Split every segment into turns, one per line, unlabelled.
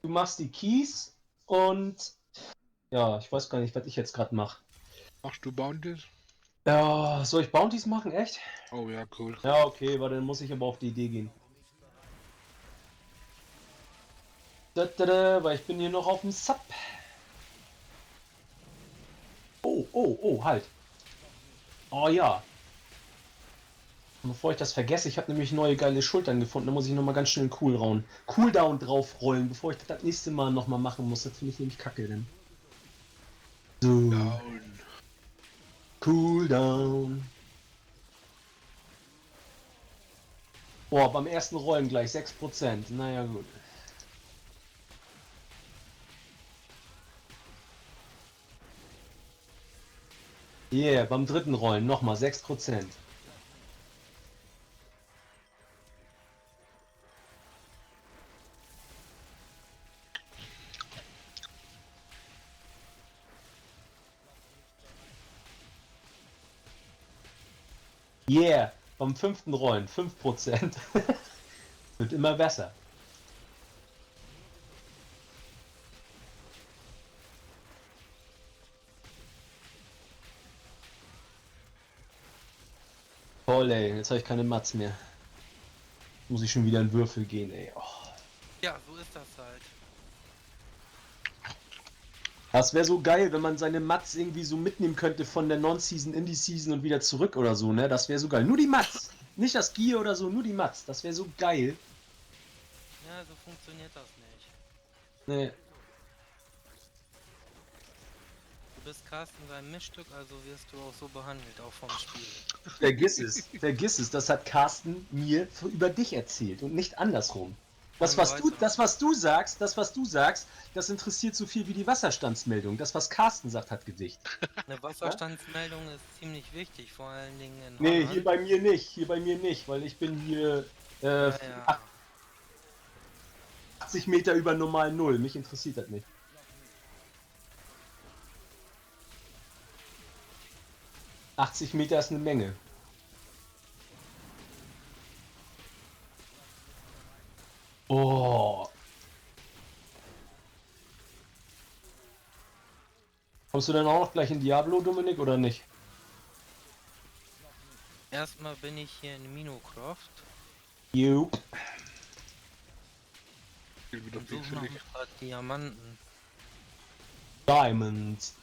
Du machst die Keys und ja, ich weiß gar nicht, was ich jetzt gerade mache.
Machst du Bounties?
Ja, soll ich Bounties machen, echt?
Oh ja, cool.
Ja, okay, weil dann muss ich aber auf die Idee gehen. Weil ich bin hier noch auf dem Sub. Oh, halt. Oh ja. Und bevor ich das vergesse, ich habe nämlich neue geile Schultern gefunden. Da muss ich nochmal ganz schnell einen Cooldown draufrollen, bevor ich das nächste Mal nochmal machen muss. Das finde ich nämlich kacke, denn. So.
Down.
Cooldown. Boah, beim ersten Rollen gleich 6%. Naja, gut. Yeah, beim dritten Rollen nochmal 6%. Yeah, beim fünften Rollen 5%. Wird immer besser. Toll, ey, jetzt habe ich keine Mats mehr. Muss ich schon wieder in Würfel gehen, ey. Oh.
Ja, so ist das halt.
Das wäre so geil, wenn man seine Mats irgendwie so mitnehmen könnte von der Non-Season in die Season und wieder zurück oder so, ne? Das wäre so geil. Nur die Mats! Nicht das Gear oder so, nur die Mats. Das wäre so geil.
Ja, so funktioniert das nicht.
Nee.
Du bist Carsten sein Mischstück, also wirst du auch so behandelt, auch vom Spiel.
Vergiss es. Das hat Carsten mir über dich erzählt und nicht andersrum. Das,
Dann
was du sagst, das interessiert so viel wie die Wasserstandsmeldung. Das, was Carsten sagt, hat Gewicht.
Eine Wasserstandsmeldung ist ziemlich wichtig, vor allen Dingen in
Nee,
Holland.
hier bei mir nicht, weil ich bin hier
Ja.
80 Meter über normal Null. Mich interessiert das nicht. ...80 Meter ist eine Menge. Oh. Kommst du dann auch noch gleich in Diablo, Dominik, oder nicht?
Erstmal bin ich hier in Minecraft
Jupp.
Spiel wieder
und suche noch
pixelig.
ein paar Diamanten.
Diamonds.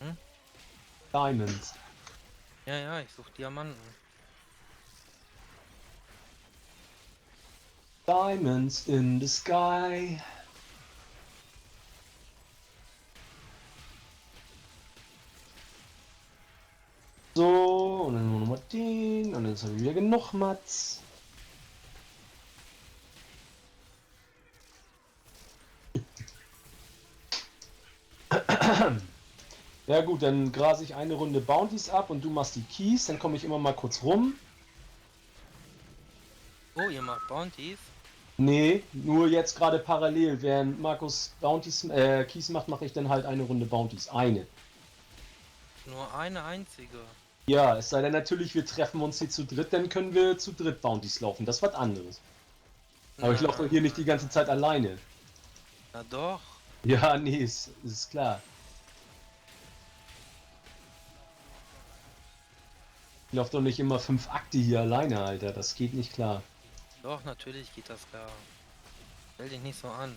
Hm?
Diamonds.
Ja, ich suche Diamanten.
Diamonds in the sky. So, und dann nochmal den, und jetzt habe ich wieder genug Mats. Ja gut, dann grase ich eine Runde Bounties ab und du machst die Keys, dann komme ich immer mal kurz rum.
Oh, ihr macht Bounties?
Nee, nur jetzt gerade parallel. Während Markus Bounties, Keys macht, mache ich dann halt eine Runde Bounties. Eine.
Nur eine einzige.
Ja, es sei denn natürlich, wir treffen uns hier zu dritt, dann können wir zu dritt Bounties laufen. Das ist was anderes. Aber ich laufe doch hier nicht die ganze Zeit alleine.
Na doch.
Ja, nee, ist klar. Ich laufe doch nicht immer 5 Akte hier alleine, Alter. Das geht nicht klar.
Doch, natürlich geht das klar. Stell dich nicht so an.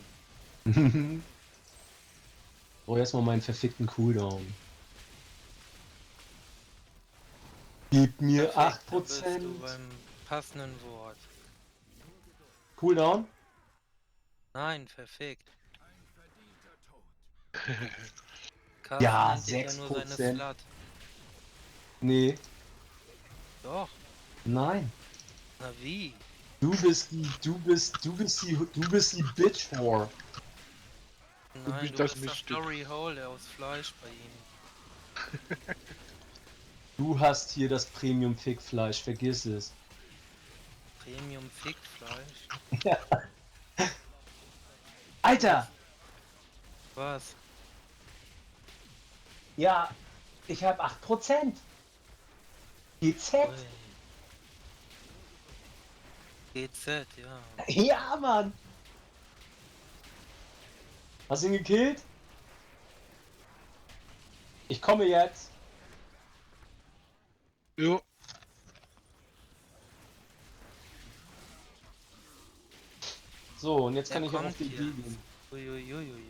Oh, erstmal meinen verfickten Cooldown. Gib mir
Perfekt, da
8%.
bist du beim passenden Wort.
Cooldown?
Nein, perfekt.
Ja,
nennt dich ja nur seine
6%.
Slut.
Nee,
Doch.
nein.
Na wie?
Du bist die Bitch Whore.
Nein,
bist
du
das
bist der
Miststück.
Story Hole aus Fleisch bei ihm.
Du hast hier das Premium Fickfleisch, vergiss es.
Premium Fickfleisch.
Alter!
Was?
Ja, ich habe 8%. GZ.
Ui. GZ, ja.
Ja, Mann! Hast du ihn gekillt? Ich komme jetzt.
Jo,
So, und jetzt
Der
kann ich auch auf
kommt
die Idee
jetzt.
gehen.
Uiuiuiui.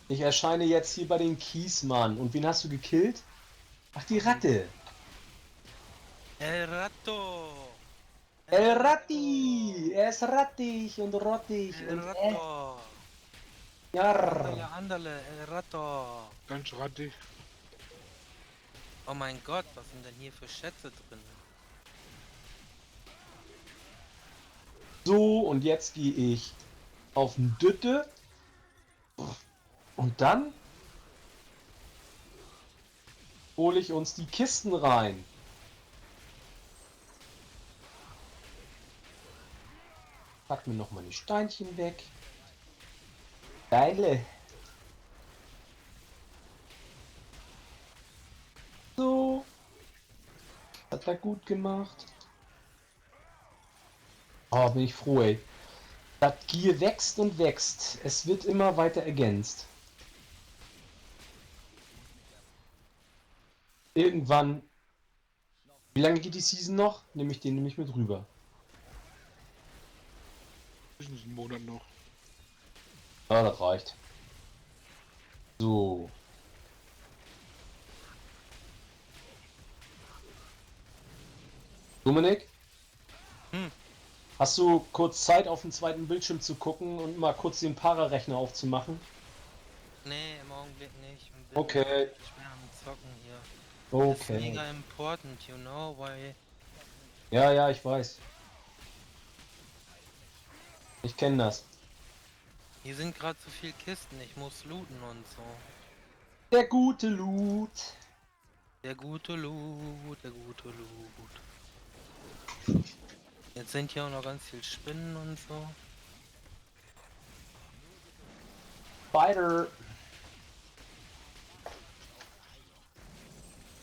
Ich erscheine jetzt hier bei den Kiesmann. Und wen hast du gekillt? Ach, die Ratte.
El Ratto!
El Ratti! Er ist rattig und rottig
El
und
Ratto! Andale,
jarr.
andale, El Ratto!
ganz rattig.
Oh mein Gott, was sind denn hier für Schätze drin?
So, und jetzt gehe ich auf den Dütte. Und dann hole ich uns die Kisten rein. Pack mir noch meine Steinchen weg. Geile. So. Hat er gut gemacht. Oh, bin ich froh, ey. Das Gier wächst und wächst. Es wird immer weiter ergänzt. Irgendwann. Wie lange geht die Season noch? Nehme ich den nämlich mit rüber.
Ist ein Monat noch.
Ja, das reicht. So. Dominik?
Hm.
Hast du kurz Zeit auf den zweiten Bildschirm zu gucken und mal kurz den Para-Rechner aufzumachen?
Nee, im Augenblick nicht. Ich bin
Okay.
schwer am Zocken hier. Ist
Okay.
mega important, you know, weil
Ja, ja, ich weiß. Ich kenne das.
hier sind gerade so viel Kisten, ich muss looten und so.
Der gute Loot.
Der gute Loot, der gute Loot. Jetzt sind hier auch noch ganz viel Spinnen und so.
Spider.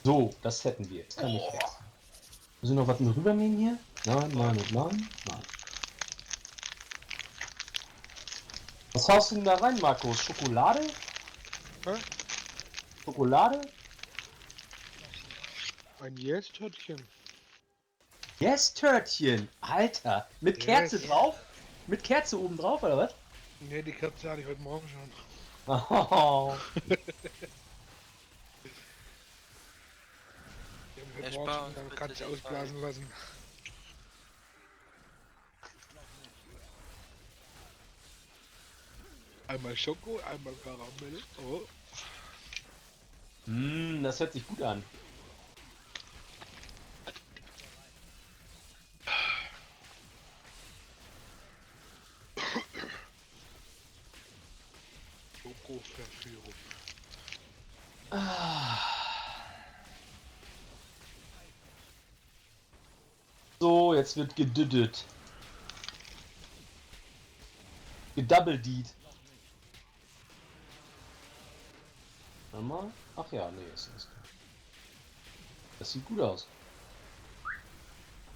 So, das hätten wir. Jetzt kann ich weg. Müssen wir noch was mit rübernehmen hier? Nein, nein, und nein, nein. Was haust du denn da rein, Markus? Schokolade?
Hä?
Schokolade?
Ein Yes-Törtchen.
Yes, Törtchen. Alter. Mit Kerze
Yes.
drauf? Mit Kerze oben drauf, oder was?
Ne, die Katze hatte ich heute Morgen schon.
Oh.
Die haben heute
Erspar
Morgen
uns
schon eine
bitte
Katze
die
ausblasen lassen. Einmal Schoko, einmal Karamell. Oh.
Das hört sich gut an.
Schokoverführung.
So, jetzt wird gedüddet. Gedoubledeed. Warte mal. Ach ja, nee, ist nicht. Das sieht gut aus.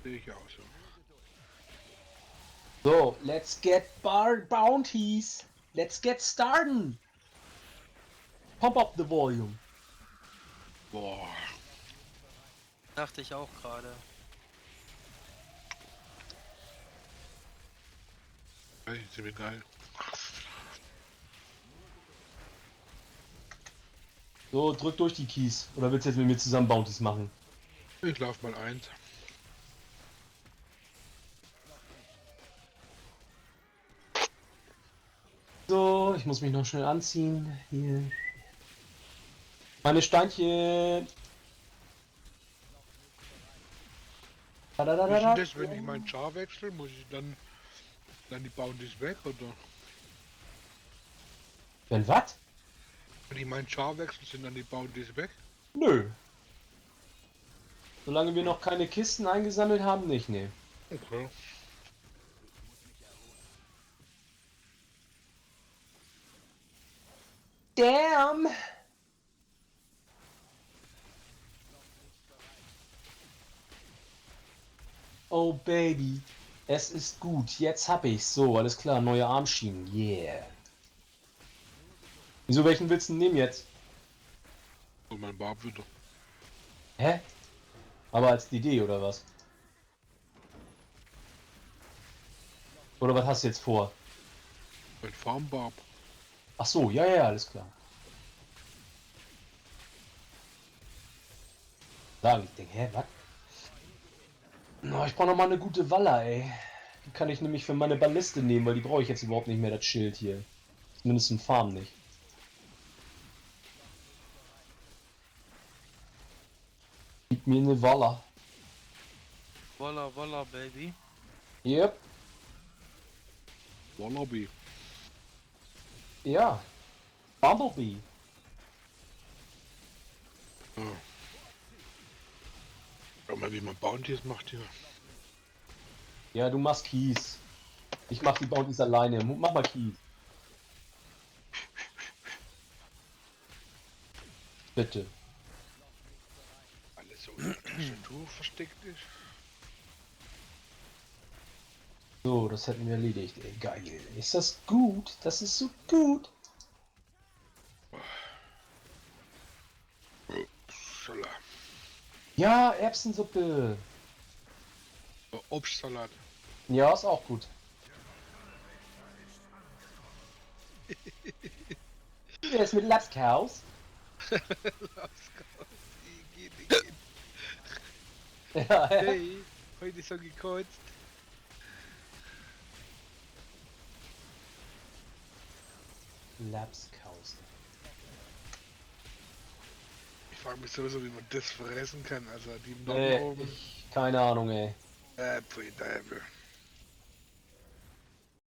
Sehe ich auch so.
So, let's get bounties. Let's get started. Pump up the volume.
Boah.
Dachte ich auch gerade.
Das ist ziemlich geil.
So, drück durch die Keys. Oder willst du jetzt mit mir zusammen Bounties machen?
Ich lauf mal eins.
So, ich muss mich noch schnell anziehen. Hier. Meine Steinchen.
Wie ist
Dadadadada.
denn das, wenn ich meinen Char wechsle? Muss ich dann die Bounties weg, oder?
Wenn was?
Wenn ich meinen Char wechsle, sind dann die Bounties weg?
Nö. Solange wir noch keine Kisten eingesammelt haben, nicht, ne.
Okay.
Damn! Oh baby. Es ist gut, jetzt hab ich's. So, alles klar, neue Armschienen. Yeah. Wieso, welchen willst du denn nehmen jetzt?
So mein Barb wieder.
Hä? Aber als DD oder was? Oder was hast du jetzt vor?
Mein Farmbarb.
Ach so, ja, ja, alles klar. Sag ich, denk, hä, was? Na, ich brauche noch mal eine gute Waller, ey. Die kann ich nämlich für meine Balliste nehmen, weil die brauche ich jetzt überhaupt nicht mehr, das Schild hier. Zumindest im Farm nicht. Gib mir eine Waller.
Voila, voila, Baby.
Yep.
Wallaby.
Ja. Bumblebee.
Ja. Schau mal, wie man Bounties macht hier.
Ja, du machst Kies. Ich mach die Bounties alleine. Mach mal Kies. Bitte.
Alles so in der Tastatur versteckt ist.
So, das hätten wir erledigt. Ey, geil. Ist das gut? Das ist so gut.
Salat.
Ja, Erbsensuppe.
Obstsalat.
Ja, ist auch gut. Der ist mit Lapskaus. Ja,
Hey, heute ist so gekotzt.
Lapskaus.
Ich frage mich sowieso, wie man das fressen kann. Also die
Nee,
Norden oben.
keine Ahnung, ey.
Pfui Teufel.